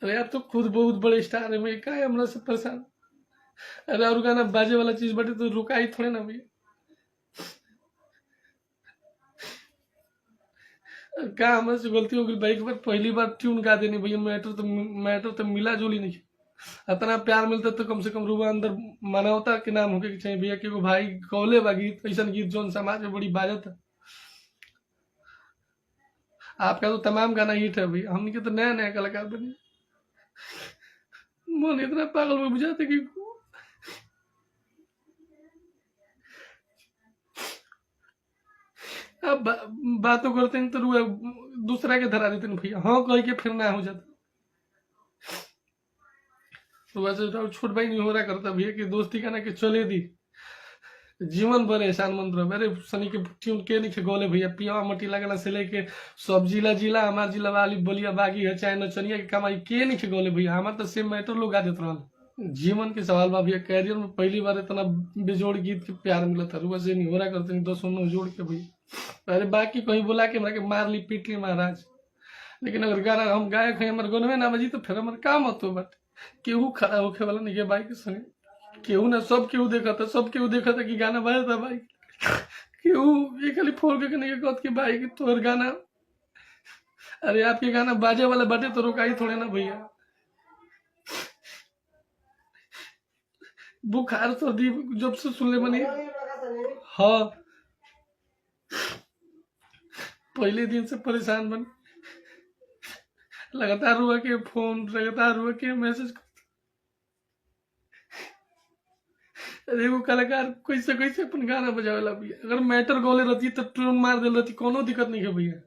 अरे आप तो खुद बहुत बड़े स्टार है भैया, क्या है हमरा से परेशान। अरे और गाना बाजे वाला चीज बटे तो रुका ही थोड़े ना भैया। क्या हमारे से गलती हो गई भाई, एक बार पहली बार ट्यून गा देनी भैया, मैटर तो मिला जुली नहीं। इतना प्यार मिलता तो कम से कम रुआ अंदर मानवता के नाम होके चाहिए भैया कि वो भाई कौले बा गीत, ऐसा गीत जो समाज में बड़ी बाजत है। आपका तो तमाम गाना हिट है भैया, हमने के तो नया नया कलाकार बने। मन इतना पागल हो बुझाते कि अब बातों करते हैं तो रुआ दूसरा के धरा देते हैं भैया, हाँ कह के फिर ना हो जाता। तो वैसे तो छोट भाई नहीं हो रहा करता भैया कि दोस्ती का ना कि चले दी जीवन भर एहसान मंत्र। अरे सनी के ट्यून के नहीं गोले भैया, पिया मटी लगना से लेके सब जिला जिला हमार जिला वाली बलिया बागी है चाहे नचनिया के कमाई के नहीं गोले भैया, हमार तो सेम मैटर लोग गा देते रहल। जीवन के सवाल बा भैया, कैरियर में पहली बार इतना बेजोड़ गीत के प्यार मिला था, रुआ से नहीं हो रहा करते नहीं, 10 जोड़ के भैया। अरे बाकी कहीं बोला के हमरा के मार ली पीट ली महाराज, लेकिन अगर गाना हम गायक हैं हमारे गनवे ना बजी तो फिर हमारे काम होतो बट केहू खड़ा होके वाला नहीं है बाइक के संगे। केहू ना, सब केहू देखा था, सब केहू देखा था कि गाना बजा था भाई। केहू ये खाली फोड़ के नहीं कहत कि भाई कि तोहर गाना, अरे आपके गाना बाजे वाला बटे तो रुकाई थोड़े ना भैया। बुखार सर्दी जब से सुनले बनी, हाँ पहले दिन से परेशान बन, लगातार हुआ के फोन, लगातार हुआ के मैसेज। अरे वो कलाकार कैसे कैसे अपन गाना बजावेला भैया, अगर मैटर गोले रहती तो ट्यून मार दे रहती, कोनो दिक्कत नहीं है भैया।